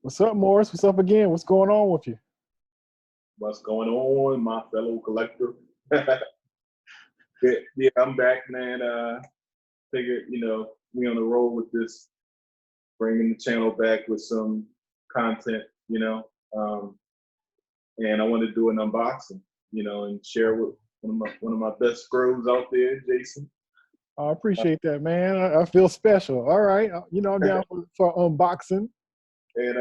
What's up, Morris? What's up again? What's going on with you? What's going on, my fellow collector? Yeah, I'm back, man. Figured, we on the roll with this, bringing the channel back with some content, and I want to do an unboxing, and share with one of my best scrolls out there, Jason. I appreciate that, man. I feel special. All right. I'm down for unboxing. And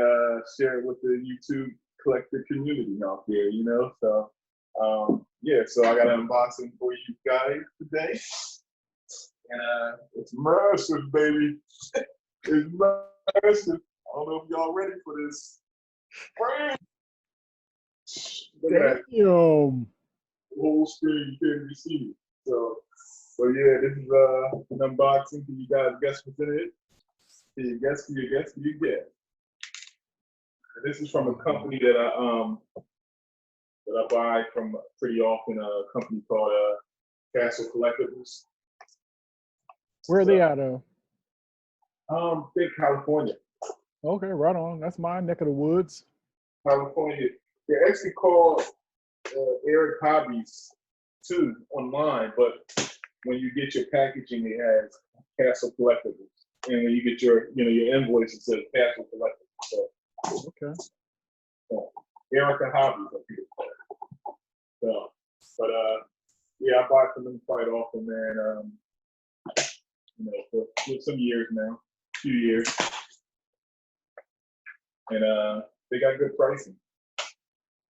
share it with the YouTube collector community out there, So, so I got an unboxing for you guys today. And it's massive, baby. It's massive. I don't know if y'all ready for this. Look at that. Damn. Whole screen, you can't even see it. So yeah, this is an unboxing. Can you guys guess what's in it? Can you guess? Can you guess? Can you guess? And this is from a company that I buy from pretty often. A company called Castle Collectibles. Where are they out of? I think California. Okay, right on. That's my neck of the woods. California. They're actually called Eric Hobbies too online, but when you get your packaging, it has Castle Collectibles, and when you get your invoice, it says Castle Collectibles. So, okay. So, Erica Hobbies, I think it's called. So, but yeah, I buy from them quite often, man. For some years now, few years, and they got good pricing.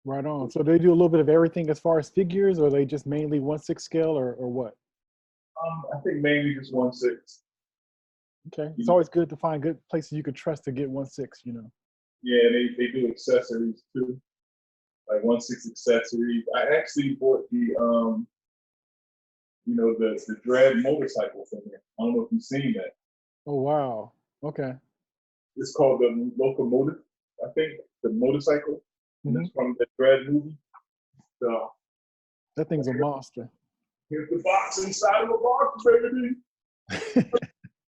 Right on. So they do a little bit of everything as far as figures, or they just mainly 1/6 scale, or what? I think mainly just 1/6. Okay. It's always good to find good places you can trust to get 1/6. Yeah, they do accessories too, like 1/6 accessories. I actually bought the the Dread motorcycle from there. I don't know if you've seen that. Oh wow. Okay. It's called the Locomotive, I think, the motorcycle. And it's from the Dread movie. So that thing's a monster. Here's the box inside of a box, baby.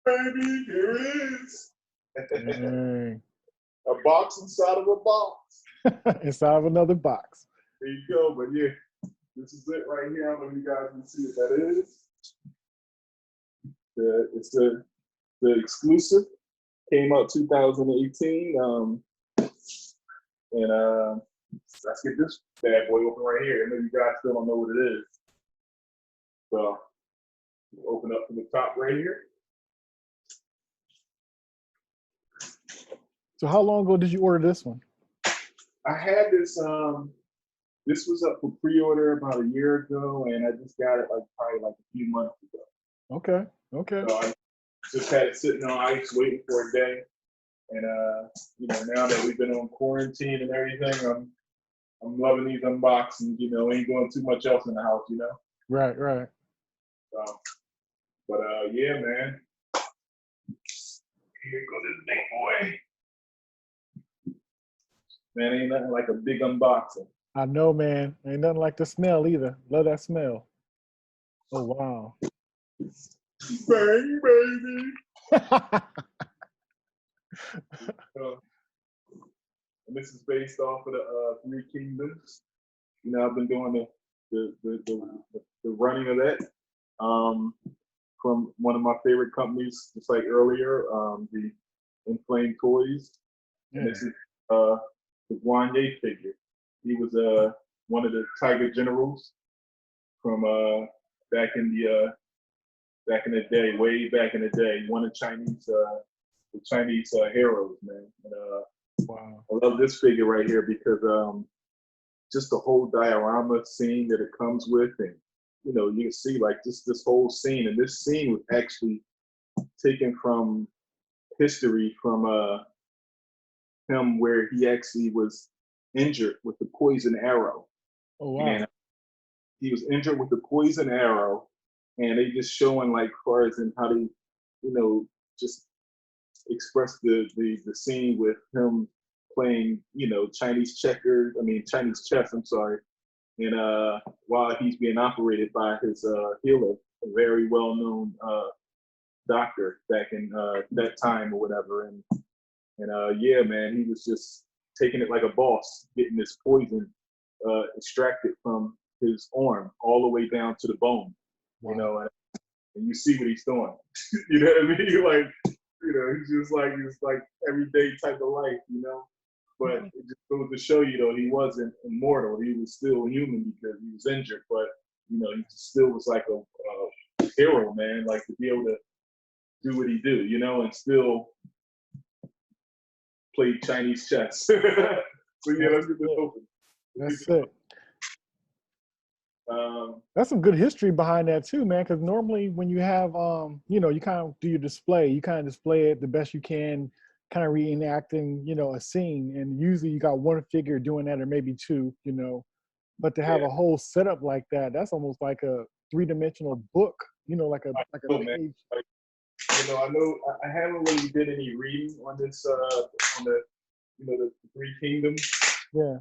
Baby, here it is. A box inside of a box. Inside of another box. There you go. But yeah, this is it right here. I don't know if you guys can see what that is. It's the exclusive. Came out 2018. And let's get this bad boy open right here. I know you guys still don't know what it is. So open up from the top right here. So how long ago did you order this one? I had this, this was up for pre-order about a year ago, and I just got it probably a few months ago. Okay, okay. So I just had it sitting on ice waiting for a day. And now that we've been on quarantine and everything, I'm loving these unboxings, ain't doing too much else in the house, Right. But yeah, man. Here goes this big boy. Man, ain't nothing like a big unboxing. I know, man. Ain't nothing like the smell either. Love that smell. Oh, wow. Bang, baby. And this is based off of the Three Kingdoms. I've been doing the running of that from one of my favorite companies, just like earlier, the Inflames toys. Yeah. And this is the Guan Yunchang figure. He was one of the Tiger generals from back in the day, way back in the day. One of the Chinese heroes, man. And wow. I love this figure right here because just the whole diorama scene that it comes with, and you can see this whole scene, and this scene was actually taken from history from him, where he actually was injured with the poison arrow. Oh wow. And he was injured with the poison arrow, and they just showing cards and how they just express the scene with him playing Chinese chess, I'm sorry, and while he's being operated by his healer, a very well-known doctor back in that time or whatever. And And yeah, man, he was just taking it like a boss, getting this poison extracted from his arm all the way down to the bone. Wow. You know, and you see what he's doing. You know what I mean? Like, you know, he's like everyday type of life, you know. But it just goes to show you, though, he wasn't immortal. He was still human because he was injured. But, you know, he still was like a hero, man, like to be able to do what he do, you know, and still play Chinese chess. So, yeah, let's get this open. That's it. That's some good history behind that too, man. Because normally when you have, you know, you kind of do your display, you kind of display it the best you can, kind of reenacting, you know, a scene. And usually you got one figure doing that, or maybe two, you know. But to have a whole setup like that, that's almost like a three-dimensional book, you know, like a page. Man. Like, you know, I haven't really did any reading on this, on the, you know, the Three Kingdoms. Yeah.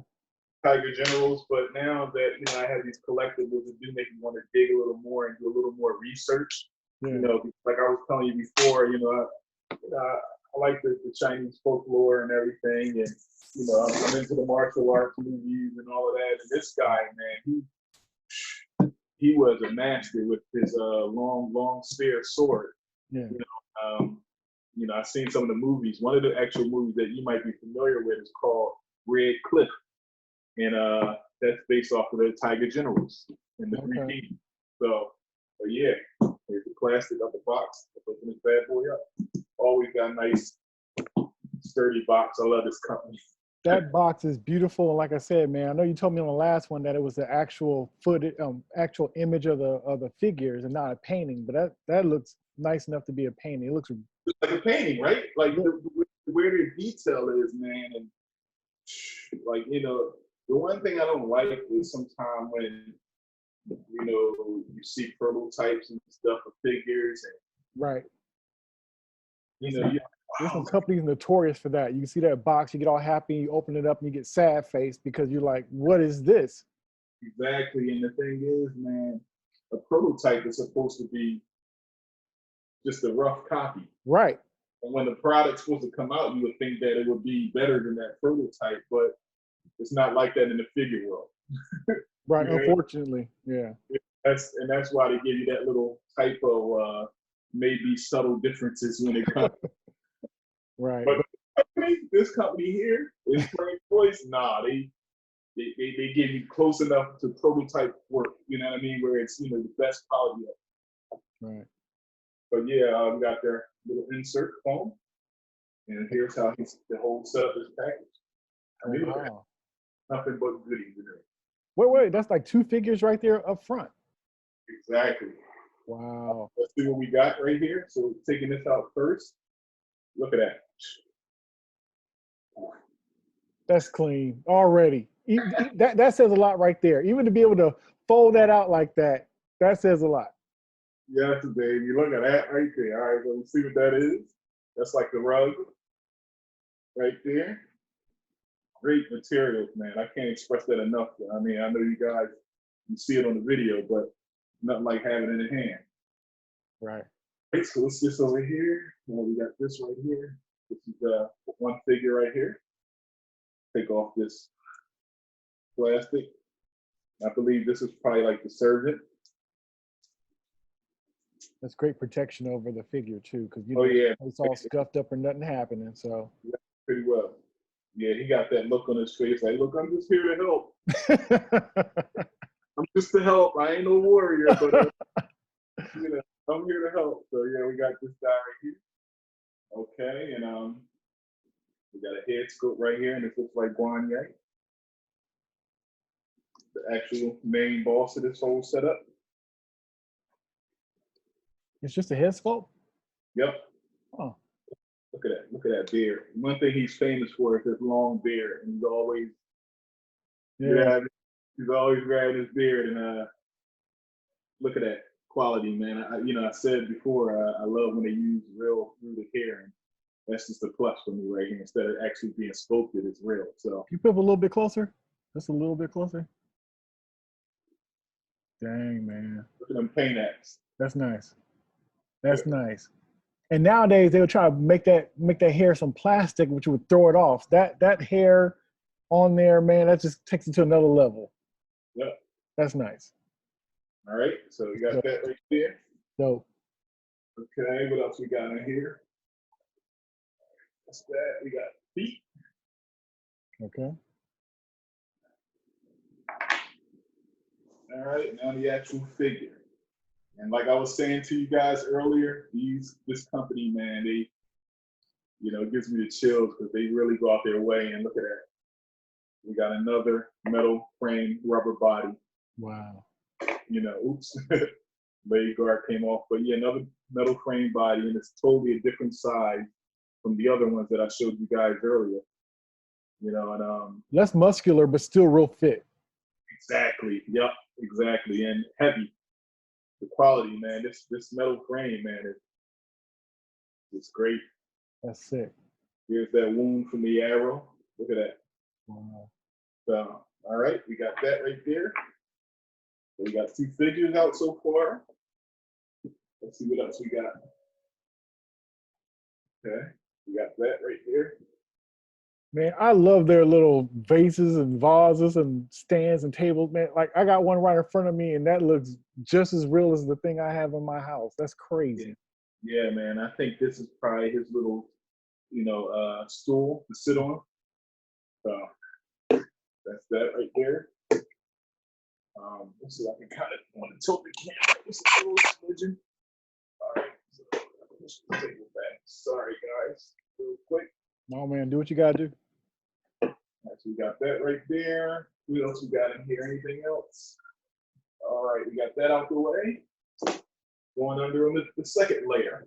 Tiger Generals, but now that, you know, I have these collectibles that do make me want to dig a little more and do a little more research. Yeah. You know, like I was telling you before, you know, I like the Chinese folklore and everything, and you know, I'm into the martial arts movies and all of that. And this guy, man, he was a master with his long spear sword. Yeah. You know, I've seen some of the movies. One of the actual movies that you might be familiar with is called Red Cliff. And that's based off of the Tiger Generals in the Three Kingdoms. So, but yeah, here's the plastic of the box. Open this bad boy up. Always got a nice, sturdy box. I love this company. That box is beautiful. And like I said, man, I know you told me on the last one that it was the actual actual image of the figures and not a painting. But that looks nice enough to be a painting. It looks like a painting, right? Like where the detail is, man, and like, you know. The one thing I don't like is sometimes when, you know, you see prototypes and stuff of figures. And, right. You know, there's some companies notorious for that. You see that box, you get all happy, you open it up and you get sad faced because you're like, what is this? Exactly. And the thing is, man, a prototype is supposed to be just a rough copy. Right. And when the product's supposed to come out, you would think that it would be better than that prototype, but it's not like that in the figure world. Right, you know? Unfortunately, yeah. That's why they give you that little type of maybe subtle differences when it comes. Right. But this company here is Frank Voice. Nah, they give you close enough to prototype work. You know what I mean? Where it's, you know, the best quality of it. Right. But yeah, we got their little insert foam, and here's how the whole setup is packaged. I mean, wow. Nothing but goodies in there. Wait, that's like two figures right there up front. Exactly. Wow. Let's see what we got right here. So taking this out first. Look at that. That's clean already. That says a lot right there. Even to be able to fold that out like that, that says a lot. Yes, baby. Look at that right there. All right, so let's see what that is. That's like the rug right there. Great materials, man. I can't express that enough. I mean, I know you guys, you see it on the video, but nothing like having it in the hand. Right. Right, so let's this over here. Well, we got this right here. This is one figure right here. Take off this plastic. I believe this is probably like the servant. That's great protection over the figure too, because it's all scuffed up or nothing happening. So yeah, pretty well. Yeah, he got that look on his face, like, look, I'm just here to help. I'm just to help. I ain't no warrior, but you know, I'm here to help. So yeah, we got this guy right here. Okay, and we got a head sculpt right here, and it looks like Guan Yunchang, the actual main boss of this whole setup. It's just a head sculpt? Yep. Oh. Look at that beard. One thing he's famous for is his long beard, and he's always he's always wearing his beard. And look at that quality, man. I said before, I love when they use real rooted hair, and that's just a plus for me right here. Instead of actually being sculpted, it's real. So you put up a little bit closer. Just a little bit closer. Dang, man. Look at them paint apps. That's nice. That's nice. And nowadays they'll try to make that hair some plastic, which would throw it off. That hair on there, man, that just takes it to another level. Yep. That's nice. All right, so we got So, that right there. dope. Okay, what else we got in here? That's that. We got feet. Okay. All right, now the actual figure. And like I was saying to you guys earlier, this company, man, they, it gives me the chills because they really go out their way. And look at that. We got another metal frame rubber body. Wow. Oops, leg guard came off. But yeah, another metal frame body, and it's totally a different size from the other ones that I showed you guys earlier. And less muscular, but still real fit. Exactly. Yep. Exactly. And heavy. The quality, man. This metal frame, man, it's great. That's sick. Here's that wound from the arrow. Look at that. Wow. So, all right, we got that right there. So we got 2 figures out so far. Let's see what else we got. Okay, we got that right there. Man, I love their little vases and vases and stands and tables, man. Like I got one right in front of me and that looks just as real as the thing I have in my house. That's crazy. Yeah, man. I think this is probably his little, stool to sit on. So that's that right there. Let's see if I can kind of want to tilt the camera just a little smidgen. All right, so push the table back. Sorry, guys. Real quick. No, man, do what you gotta do. All right, so we got that right there. What else we got in here? Anything else? All right, we got that out the way. Going under on the second layer.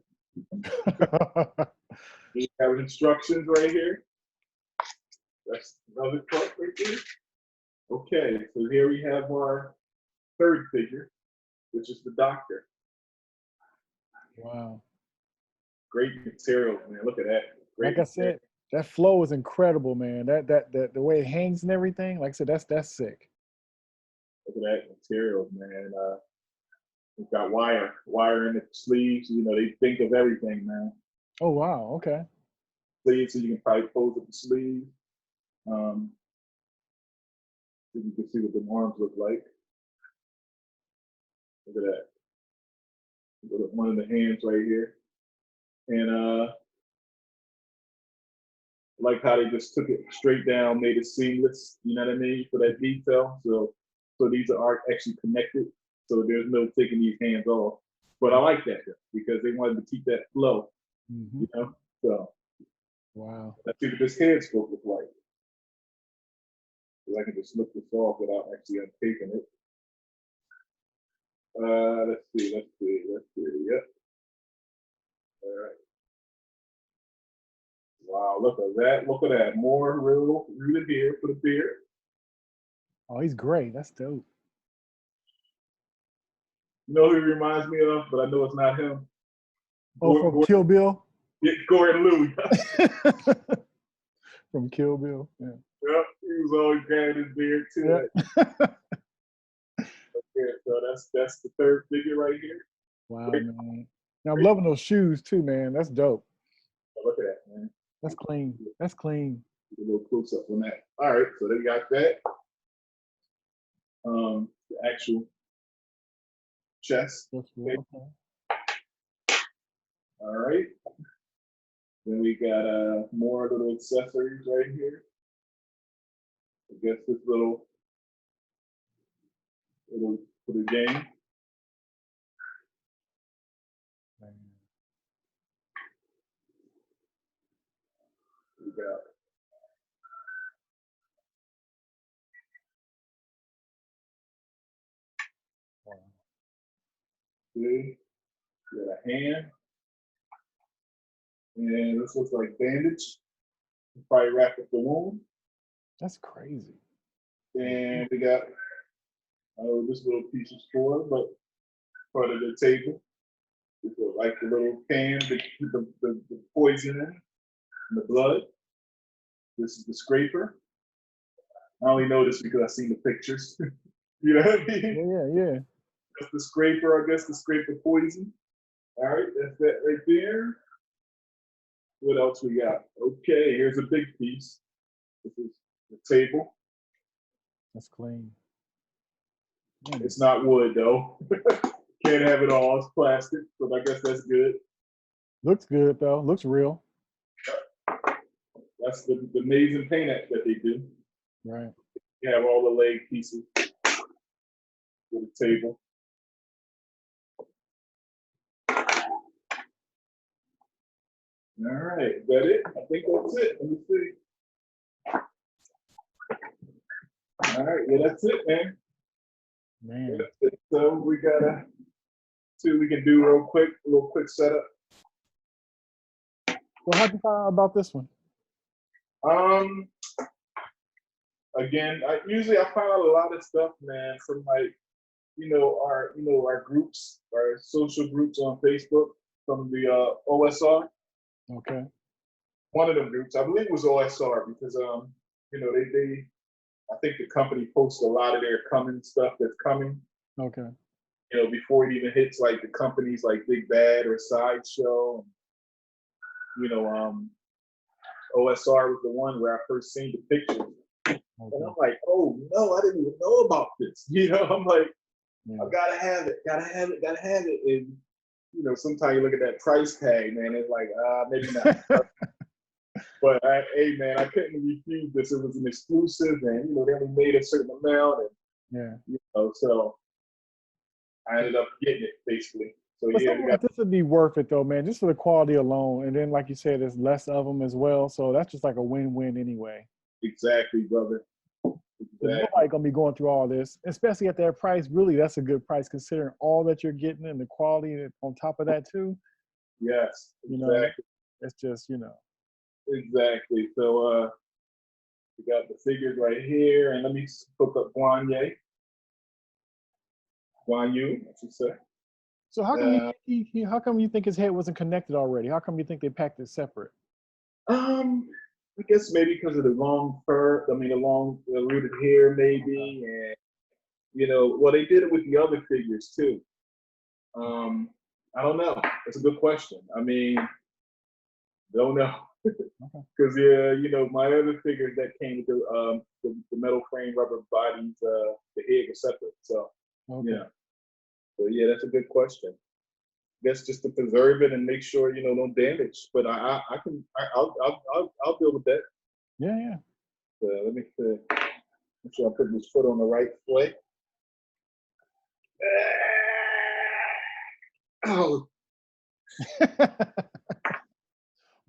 We have instructions right here. That's another part right there. Okay, so here we have our third figure, which is the doctor. Wow. Great material, man. Look at that. Great Like I said, that flow is incredible, man. That the way it hangs and everything. Like I said, that's sick. Look at that material, man. It's got wire in the sleeves. They think of everything, man. Oh wow. Okay. Sleeves, so you can probably pose up the sleeve. So you can see what the arms look like. Look at that. Look at one of the hands right here. And like how they just took it straight down, made it seamless, you know what I mean, for that detail. So these are actually connected. So there's no taking these hands off. But I like that because they wanted to keep that flow, So wow. let's see what this head scope looks like. So I can just look this off without actually untaping it. Let's see. Yep. All right. Wow, look at that. Look at that. More real rooted here for the beard. Oh, he's great. That's dope. You know who he reminds me of, but I know it's not him. Oh, from Kill Bill? Yeah, Gordon Liu. From Kill Bill. Yeah. Yep, he was always grinding his beard too. Yeah. Okay, so that's the third figure right here. Wow, man. Now I'm loving those shoes too, man. That's dope. Look at that, man. That's clean. That's clean. A little close up on that. All right, so they got that. The actual chest. Okay. All right. Then we got more little accessories right here. I guess this little for the game. We got we got a hand. And this looks like bandage. Probably wrap up the wound. That's crazy. And we got this little piece is for, but part of the table. Like the little can to keep the poison in and the blood. This is the scraper. I only know this because I've seen the pictures. You know what I mean? Yeah. That's the scraper, I guess, to scrape the poison. All right, that's that right there. What else we got? Okay, here's a big piece. This is the table. That's clean. It's not wood though. Can't have it all. It's plastic, but I guess that's good. Looks good though. Looks real. That's the amazing paint that they do. Right. You have all the leg pieces with the table. All right, is that it? I think that's it. Let me see. All right, yeah, that's it, man. Man. That's it. So we gotta see what we can do real quick, a little quick setup. Well, how'd you find out about this one? Again, usually I find out a lot of stuff, man, from like, our groups, our social groups on Facebook from the OSR. Okay. One of them groups, I believe it was OSR because they I think the company posts a lot of their coming stuff that's coming. Okay. Before it even hits like the companies like Big Bad or Sideshow. OSR was the one where I first seen the pictures. Okay. And I'm like, oh no, I didn't even know about this. I'm like, I gotta have it. And sometimes you look at that price tag, man, it's like, maybe not. But hey man, I couldn't refuse this. It was an exclusive and they only made a certain amount and so I ended up getting it basically. So but something like this would be worth it though, man, just for the quality alone. And then like you said, there's less of them as well. So that's just like a win-win anyway. Exactly, brother. Exactly. Nobody gonna be going through all this, especially at that price. Really, that's a good price considering all that you're getting and the quality on top of that too. Yes, exactly. It's just Exactly. So we got the figures right here, and let me hook up Guan Yunchang, I should say. So how come how come you think his head wasn't connected already? How come you think they packed it separate? I guess maybe because of the long fur. I mean, the long rooted hair, maybe, and well, they did it with the other figures too. I don't know. It's a good question. I mean, don't know. Because my other figures that came with the metal frame, rubber bodies, the head was separate. So so yeah, that's a good question. I guess just to preserve it and make sure no damage. But I'll deal with that. Yeah. So let me see. Make sure I put this foot on the right foot. Oh.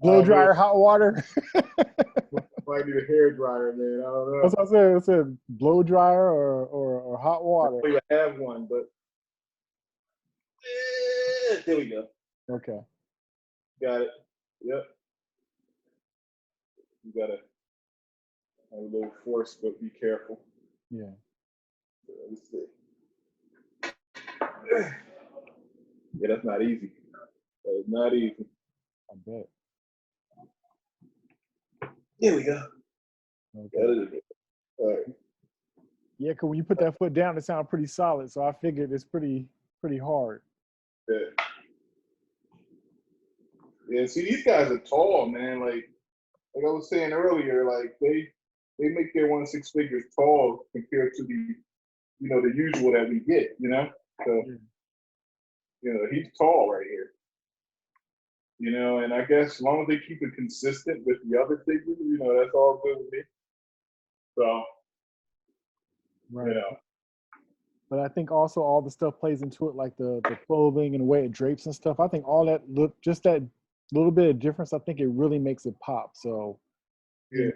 Blow dryer, hot water. Might need a hair dryer, man. I don't know. That's what I said. I said blow dryer or hot water. I have one, but there we go. Okay. Got it. Yep. You gotta have a little force, but be careful. Yeah. So let me see. Yeah, that's not easy. That is not easy. I bet. There we go. Okay. All right. Yeah, because when you put that foot down, it sounded pretty solid. So I figured it's pretty hard. Yeah. Yeah. See, these guys are tall, man. Like I was saying earlier, like they make their 1-6 figures tall compared to the the usual that we get. So he's tall right here. And I guess as long as they keep it consistent with the other figures, that's all good with me. So, right. But I think also all the stuff plays into it, like the clothing and the way it drapes and stuff. I think all that just that little bit of difference, I think it really makes it pop. So, yeah,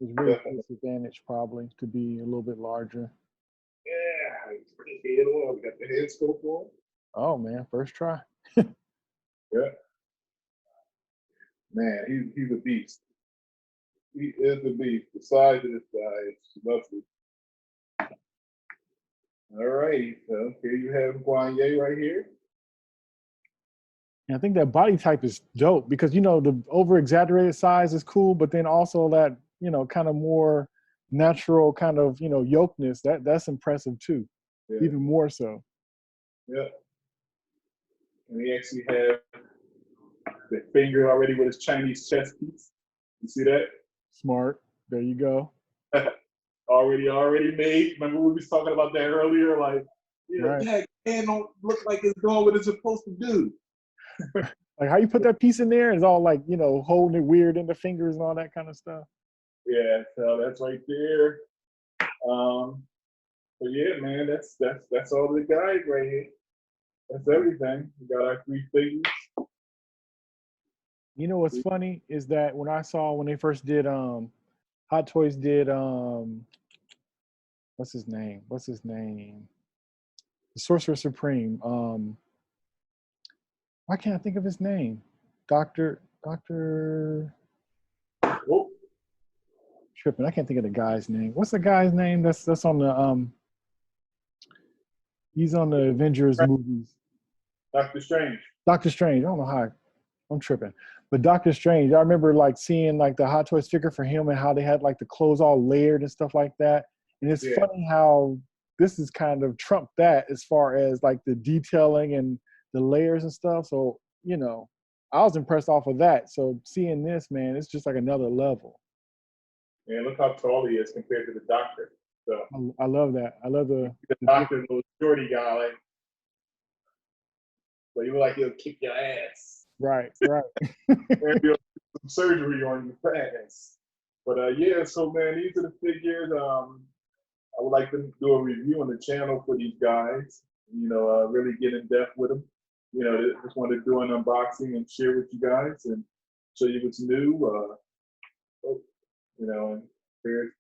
it's really a disadvantage probably to be a little bit larger. Yeah, we got the head scope on. Oh man, first try. Yeah. Man, he's a beast. He is a beast. The size of this guy is lovely. All right, so here you have Guan Yunchang right here. And I think that body type is dope because the over exaggerated size is cool, but then also that kind of more natural kind of yokeness that's impressive too, even more so. Yeah. And we actually have the finger already with his Chinese chess piece. You see that? Smart. There you go. already made. Remember we was talking about that earlier? Like, Right. yeah, hand don't look like it's doing what it's supposed to do. Like how you put that piece in there is all like, holding it weird in the fingers and all that kind of stuff. Yeah, so that's right there. But yeah, man, that's all the guys right here. That's everything. We got our 3 figures. You know what's funny is that when they first did Hot Toys did what's his name? The Sorcerer Supreme. Why can't I think of his name? Doctor Whoop. tripping. I can't think of the guy's name. What's the guy's name that's on the he's on the Avengers movies. Doctor Strange. Doctor Strange. I don't know how I'm tripping. But Doctor Strange, I remember like seeing like the Hot Toys figure for him and how they had like the clothes all layered and stuff like that. And it's funny how this is kind of trumped that as far as like the detailing and the layers and stuff. So, I was impressed off of that. So seeing this, man, it's just like another level. Man, look how tall he is compared to the Doctor. So I love that. I love the Doctor, little shorty guy, like, but you look like he'll kick your ass. Right. And he'll do some surgery on your ass. But yeah, so man, these are the figures. I would like to do a review on the channel for these guys. Really get in depth with them. Just want to do an unboxing and share with you guys and show you what's new. And here's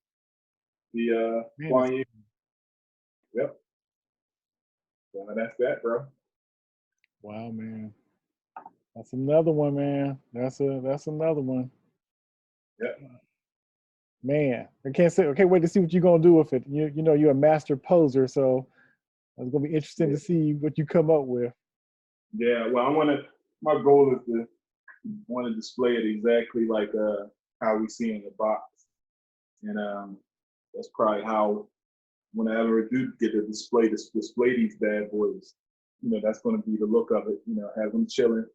the Guan Yunchang. Yep. So that's that, bro. Wow, man. That's another one, man. That's another one. Yep. Man, I can't wait to see what you're gonna do with it. You're a master poser, so it's gonna be interesting to see what you come up with. Yeah, well, my goal is to want to display it exactly like how we see in the box. And that's probably how, whenever I do get to display these bad boys, that's going to be the look of it. Have them chilling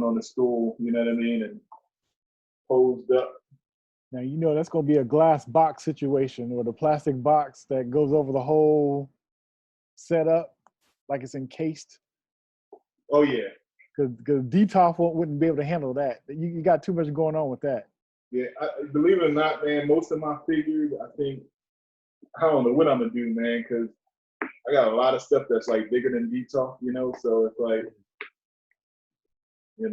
on the stool, you know what I mean, and posed up. Now that's going to be a glass box situation, or the plastic box that goes over the whole setup, like it's encased. Oh yeah, because DTOF wouldn't be able to handle that. You got too much going on with that. Yeah, believe it or not, man, most of my figures, I don't know what I'm gonna do, man, because I got a lot of stuff that's like bigger than DTOF, so it's like, I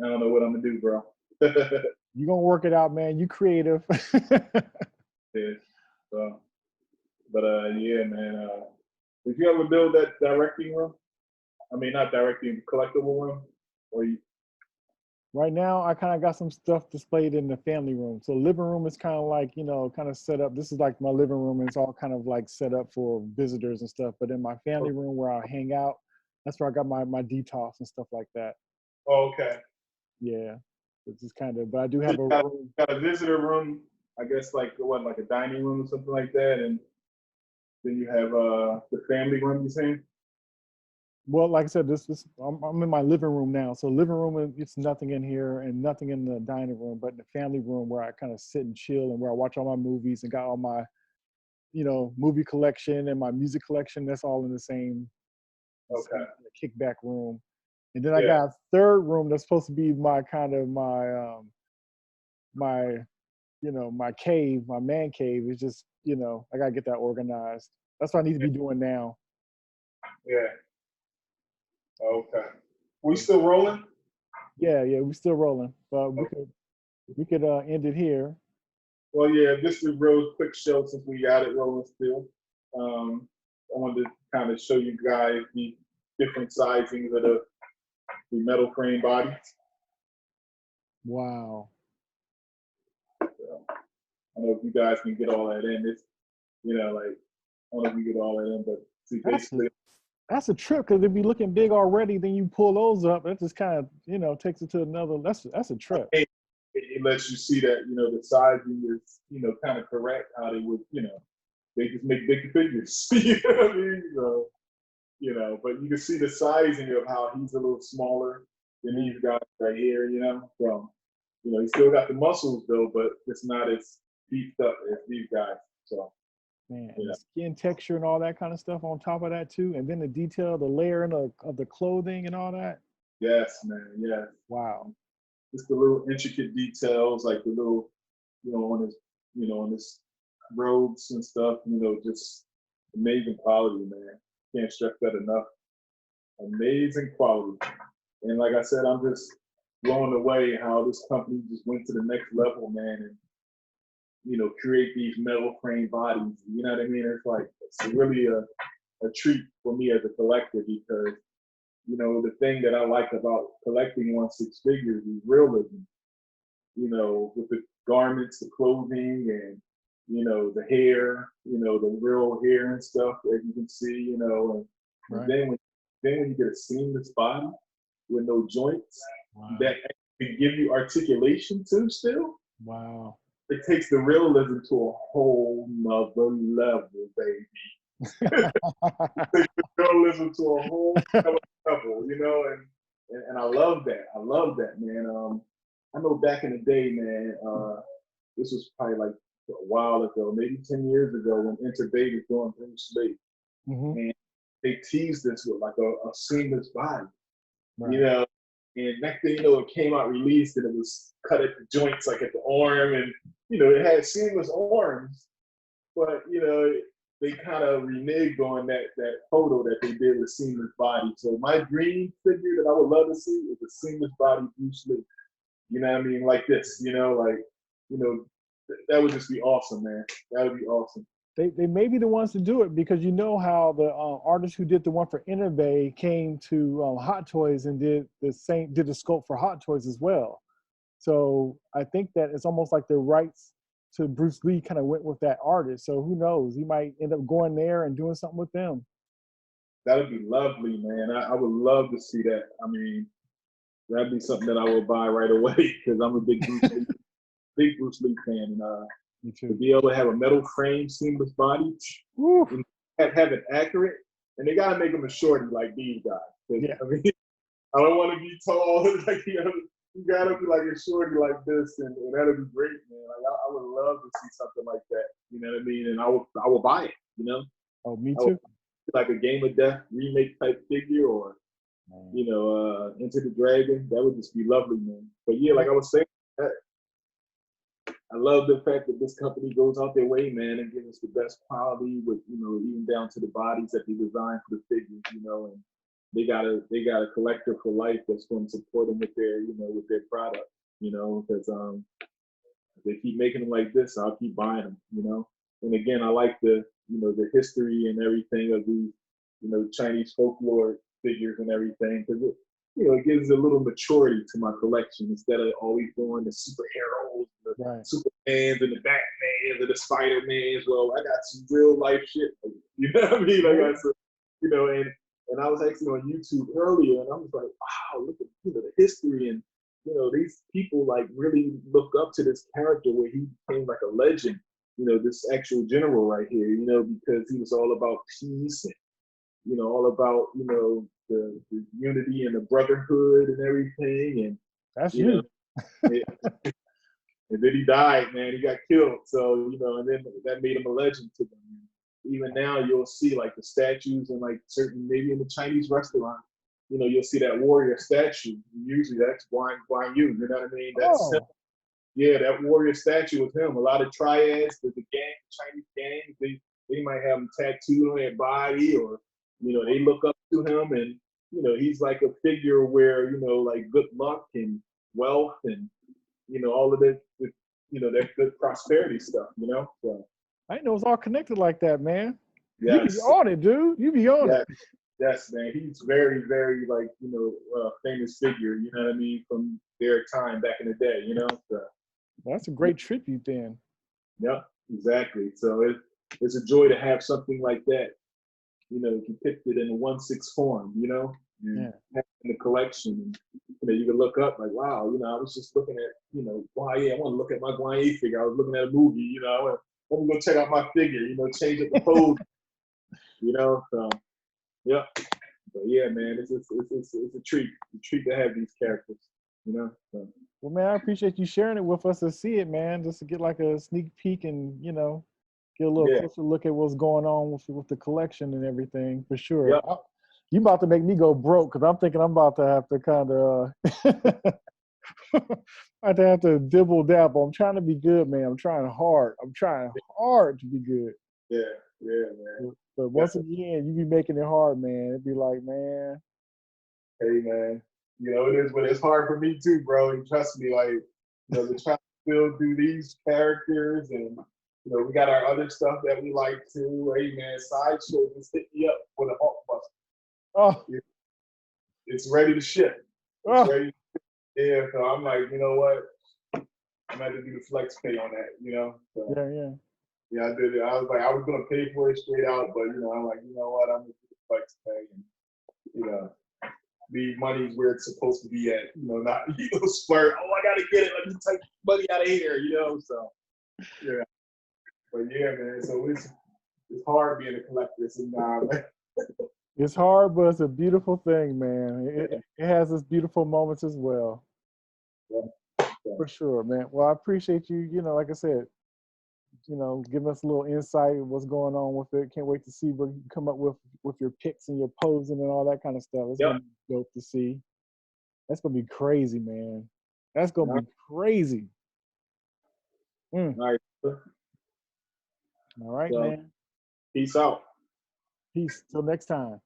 don't know what I'm gonna do, bro. You're gonna work it out, man. You creative. Yeah. So, but yeah, man. Did you ever build that directing room? I mean, not directing, collectible room, or you? Right now, I kind of got some stuff displayed in the family room. So living room is kind of like, kind of set up. This is like my living room, and it's all kind of like set up for visitors and stuff. But in my family room where I hang out, that's where I got my DTOF and stuff like that. Oh, okay. Yeah, it's just kind of. But I do have got a visitor room, I guess, like a dining room or something like that, and then you have the family room. You saying? Well, like I said, I'm in my living room now. So living room, it's nothing in here and nothing in the dining room, but in the family room where I kind of sit and chill and where I watch all my movies and got all my, movie collection and my music collection. That's all in the same, kickback room. And then I got a third room that's supposed to be my kind of my cave, my man cave. It's just, I gotta get that organized. That's what I need to be doing now. Yeah. Okay. We still rolling? Yeah, we're still rolling. But we could end it here. Well, yeah, this is a real quick show since we got it rolling still. I wanted to kind of show you guys the different sizings of the metal frame bodies. Wow. So, I don't know if you guys can get all that in. It's, I don't know if you get all that in, but see, basically. That's a trip because it'd be looking big already. Then you pull those up. That just kind of, takes it to another. That's a trip. It lets you see that the sizing is kind of correct. How they would they just make big figures. You know what I mean? So you know, but you can see the sizing of how he's a little smaller than these guys right here, you know. So, you know, he still got the muscles though, but it's not as beefed up as these guys. So, Man, yeah. the skin texture and all that kind of stuff on top of that too, and then the detail, the layering of the clothing and all that. Yes, man. Yes. Wow. Just the little intricate details, like the little, you know, on his robes and stuff. You know, just amazing quality, man. Can't stress that enough. Amazing quality. And like I said, I'm just blown away how this company just went to the next level, man, and you know, create these metal frame bodies. You know what I mean? It's like it's really a treat for me as a collector because you know the thing that I like about collecting 1/6 figures is realism. You know, with the garments, the clothing, and you know the hair, you know the real hair and stuff that you can see. You know, and Right. then when you get a seamless body with no joints Wow. that can give you articulation too. Still, Wow. it takes the realism to a whole nother level, baby. It takes the realism to a whole nother level, you know, and I love that. I love that, man. I know back in the day, man, this was probably like a while ago, maybe 10 years ago when Interbay was doing Bruce Lee. Mm-hmm. And they teased us with like a seamless body, Right. you know. And next thing you know, it came out released and it was cut at the joints, like at the arm, and you know, it had seamless arms, but you know, they kind of reneged on that photo that they did with seamless body. So my dream figure that I would love to see is a seamless body Bruce Lee. You know what I mean? Like this, you know, like, you know, that would just be awesome, man. That would be awesome. They may be the ones to do it because you know how the artist who did the one for Interbay came to Hot Toys and did the sculpt for Hot Toys as well. So I think that it's almost like the rights to Bruce Lee kind of went with that artist. So who knows? He might end up going there and doing something with them. That would be lovely, man. I would love to see that. I mean, that'd be something that I would buy right away because I'm a big Bruce Lee fan. And Me to too. be able to have a metal frame, seamless body, and have it accurate, and they gotta make him a shorty like these guys. Yeah. I mean, I don't want to be tall like you gotta be like a shorty like this, and that'd be great, man. Like I would love to see something like that. You know what I mean? And I would buy it. You know? Oh, me too. Like a Game of Death remake type figure, or you know, Into the Dragon. That would just be lovely, man. But yeah, like I was saying, I love the fact that this company goes out their way, man, and gives us the best quality with, you know, even down to the bodies that they design for the figures, you know, and they got a collector for life that's going to support them with their, you know, with their product, you know, because if they keep making them like this, I'll keep buying them, you know. And again, I like the, you know, the history and everything of these, you know, Chinese folklore figures and everything, because it, you know, it gives a little maturity to my collection instead of always going the superheroes, the Supermans and the Batmans and the Spider-Mans. Well, I got some real life shit. You know what I mean? I got some, you know, and I was actually on YouTube earlier, and I was like, wow, look at, you know, the history, and you know, these people like really look up to this character where he became like a legend. You know, this actual general right here. You know, because he was all about peace and, you know, all about, you know, the unity and the brotherhood and everything. And that's you know, and then he died, man. He got killed. So, you know, and then that made him a legend to them. Even now, you'll see like the statues and like certain, maybe in the Chinese restaurant, you know, you'll see that warrior statue. Usually that's Guan Yu. You know what I mean? That's him. Yeah, that warrior statue was him. A lot of triads, the Chinese gangs, they might have him tattooed on their body, or you know, they look up to him, and you know, he's like a figure where, you know, like good luck and wealth and, you know, all of it, you know, that good prosperity stuff, you know. So I didn't know it's all connected like that, man. yes. You be on it, dude. You be on it. Yes, man. He's very, very like, you know, famous figure. You know what I mean, from their time back in the day. You know. So, that's a great tribute, then. Yep, exactly. So it's a joy to have something like that, you know, depicted in a 1/6 form. You know, and in the collection. And, you know, you can look up like, wow, you know, I was just looking at, you know, Guan Yunchang. I want to look at my Guan Yunchang figure. I was looking at a movie. You know, I'm gonna go check out my figure. You know, change up the pose. You know, so Yeah. But yeah, man, it's a treat. It's a treat to have these characters, you know. So, Well, man, I appreciate you sharing it with us to see it, man, just to get like a sneak peek and, you know, get a little yeah. closer look at what's going on with the collection and everything, for sure. Yep. You about to make me go broke because I'm thinking I'm about to have to kind of, I have to dibble dabble. I'm trying to be good, man. I'm trying hard. I'm trying hard to be good. Yeah. Yeah, man. But once again, you be making it hard, man. It'd be like, man. Hey, man. You know, it is, but it's hard for me too, bro. And trust me, like, you know, to try to still do these characters and, you know, we got our other stuff that we like too. Hey, man, Sideshow just hit me up for the Hulkbuster. Oh. It's ready to ship. It's ready. Yeah, so I'm like, you know what? I'm gonna have to do the flex pay on that, you know? So, yeah, I did it. I was like, I was gonna pay for it straight out, but you know, I'm like, you know what? I'm gonna do the flex pay and, you know, the money's where it's supposed to be at, you know, not, you know, splurge. Oh, I gotta get it. Let me take money out of here, you know? So, yeah. But yeah, man, so it's hard being a collector sometimes. It's hard, but it's a beautiful thing, man. It has its beautiful moments as well. Yeah. For sure, man. Well, I appreciate you, you know, like I said, you know, giving us a little insight of what's going on with it. Can't wait to see what you come up with your picks and your posing and all that kind of stuff. It's gonna be dope to see. That's gonna be crazy, man. That's gonna be crazy. All right. All right, man. Peace out. Peace. Till next time.